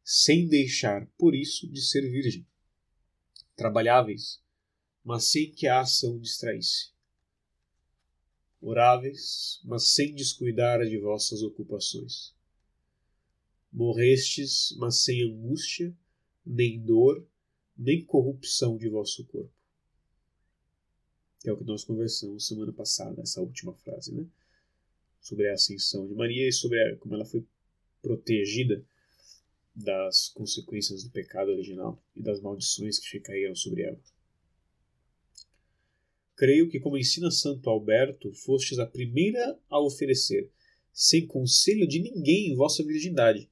sem deixar, por isso, de ser virgem. Trabalháveis, mas sem que a ação distraísse. Oráveis, mas sem descuidar de vossas ocupações. Morrestes, mas sem angústia, nem dor, nem corrupção de vosso corpo. Que é o que nós conversamos semana passada, essa última frase, né? Sobre a ascensão de Maria e sobre como ela foi protegida das consequências do pecado original e das maldições que recaíram sobre ela. Creio que, como ensina Santo Alberto, fostes a primeira a oferecer, sem conselho de ninguém, vossa virgindade,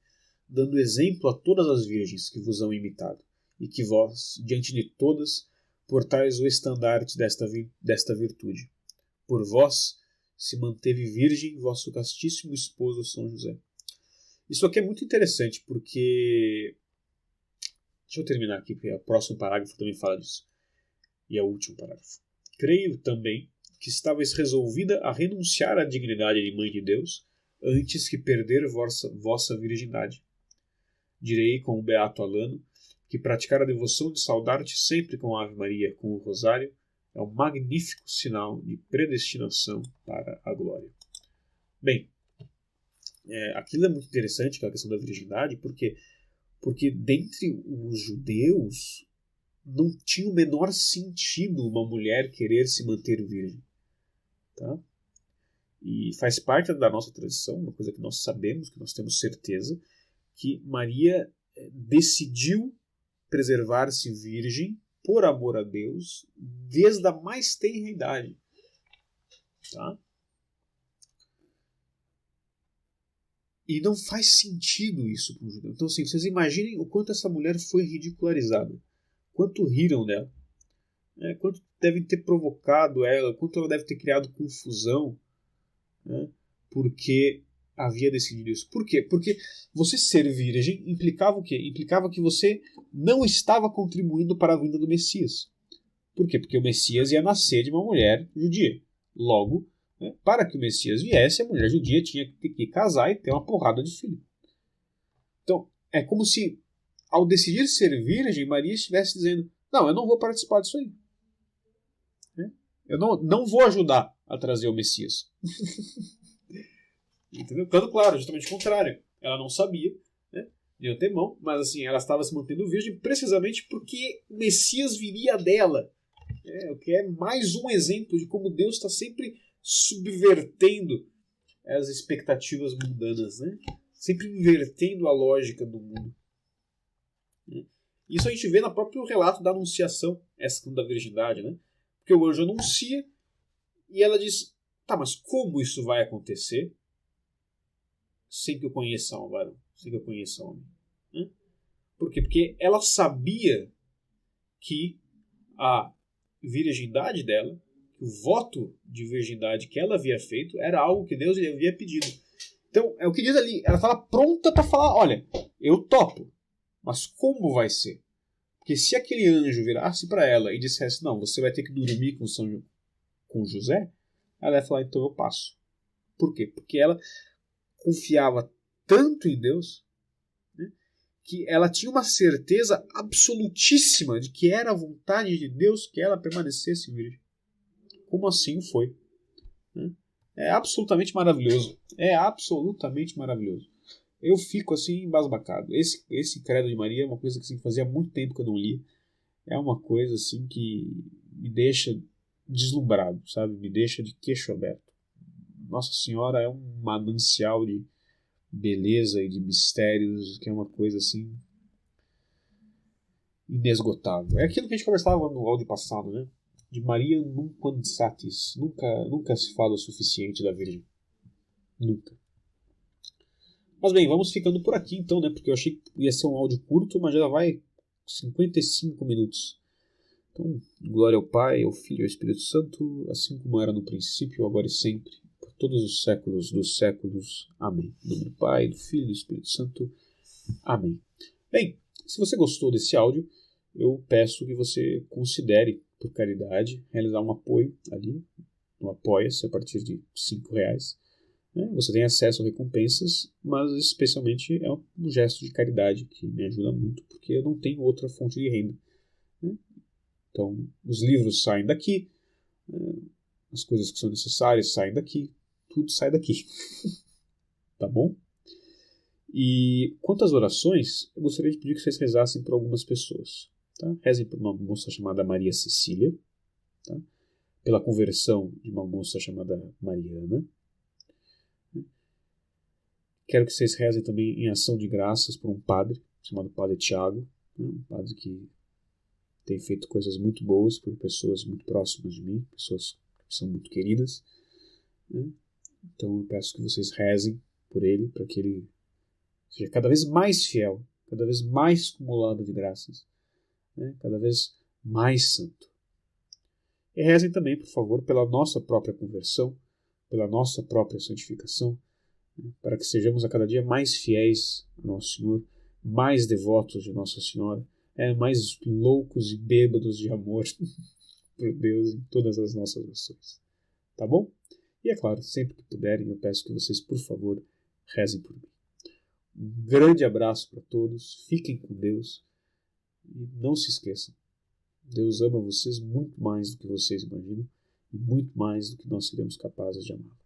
dando exemplo a todas as virgens que vos hão imitado, e que vós, diante de todas, portais o estandarte desta virtude. Por vós se manteve virgem vosso castíssimo esposo São José. Isso aqui é muito interessante, porque... Deixa eu terminar aqui, porque o próximo parágrafo também fala disso. E é o último parágrafo. Creio também que estavais resolvida a renunciar à dignidade de Mãe de Deus antes que perder vossa virgindade. Direi com o beato Alano que praticar a devoção de saudar-te sempre com a Ave Maria, com o Rosário, é um magnífico sinal de predestinação para a glória. Bem, aquilo é muito interessante, aquela questão da virgindade, porque dentre os judeus não tinha o menor sentido uma mulher querer se manter virgem. Tá? E faz parte da nossa tradição, uma coisa que nós sabemos, que nós temos certeza, que Maria decidiu preservar-se virgem por amor a Deus desde a mais tenra idade. Tá? E não faz sentido isso para um judeu. Então, assim, vocês imaginem o quanto essa mulher foi ridicularizada. Quanto riram dela. Quanto devem ter provocado ela. Quanto ela deve ter criado confusão. Né, porque havia decidido isso. Por quê? Porque você ser virgem implicava o quê? Implicava que você não estava contribuindo para a vinda do Messias. Por quê? Porque o Messias ia nascer de uma mulher judia. Logo, para que o Messias viesse, a mulher judia tinha que casar e ter uma porrada de filho. Então, é como se, ao decidir ser virgem, Maria estivesse dizendo: não, eu não vou participar disso aí. Eu não vou ajudar a trazer o Messias. Entendeu? Ficando claro, justamente o contrário. Ela não sabia, né, de antemão, mas assim, ela estava se mantendo virgem precisamente porque o Messias viria dela. O que é mais um exemplo de como Deus está sempre subvertendo as expectativas mundanas, né? Sempre invertendo a lógica do mundo. Isso a gente vê no próprio relato da Anunciação, essa da virgindade, né? Porque o anjo anuncia e ela diz: tá, mas como isso vai acontecer sem que eu conheça um varão, sem que eu conheça homem? Por quê? Porque ela sabia que a virgindade dela, que o voto de virgindade que ela havia feito era algo que Deus lhe havia pedido. Então, é o que diz ali, ela estava pronta para falar: olha, eu topo, mas como vai ser? Porque se aquele anjo virasse para ela e dissesse: não, você vai ter que dormir com José, ela ia falar: então eu passo. Por quê? Porque ela confiava tanto em Deus, né, que ela tinha uma certeza absolutíssima de que era a vontade de Deus que ela permanecesse virgem. Como assim foi? É absolutamente maravilhoso. É absolutamente maravilhoso. Eu fico assim embasbacado. Esse Credo de Maria é uma coisa que assim, fazia muito tempo que eu não li. É uma coisa assim que me deixa deslumbrado, sabe? Me deixa de queixo aberto. Nossa Senhora é um manancial de beleza e de mistérios, que é uma coisa assim inesgotável. É aquilo que a gente conversava no áudio passado, né? De Maria nunquam satis. Nunca se fala o suficiente da Virgem. Nunca. Mas bem, vamos ficando por aqui então, né? Porque eu achei que ia ser um áudio curto, mas já vai 55 minutos. Então, glória ao Pai, ao Filho e ao Espírito Santo, assim como era no princípio, agora e sempre, por todos os séculos dos séculos. Amém. Em nome do Pai, do Filho e do Espírito Santo. Amém. Bem, se você gostou desse áudio, eu peço que você considere, por caridade, realizar um apoio ali no Apoia-se, a partir de R$ 5. Né? Você tem acesso a recompensas, mas especialmente é um gesto de caridade que me ajuda muito, porque eu não tenho outra fonte de renda. Né? Então, os livros saem daqui, as coisas que são necessárias saem daqui, tudo sai daqui. Tá bom? E quanto às orações, eu gostaria de pedir que vocês rezassem por algumas pessoas. Tá? Rezem por uma moça chamada Maria Cecília, tá? Pela conversão de uma moça chamada Mariana. Quero que vocês rezem também em ação de graças por um padre chamado Padre Tiago, né? Um padre que tem feito coisas muito boas por pessoas muito próximas de mim, pessoas que são muito queridas. Né? Então eu peço que vocês rezem por ele, para que ele seja cada vez mais fiel, cada vez mais acumulado de graças, né? Cada vez mais santo. E rezem também, por favor, pela nossa própria conversão, pela nossa própria santificação, né? Para que sejamos a cada dia mais fiéis ao Nosso Senhor, mais devotos de Nossa Senhora, mais loucos e bêbados de amor por Deus em todas as nossas ações. Tá bom? E é claro, sempre que puderem, eu peço que vocês, por favor, rezem por mim. Um grande abraço para todos, fiquem com Deus e não se esqueçam, Deus ama vocês muito mais do que vocês imaginam e muito mais do que nós seremos capazes de amar.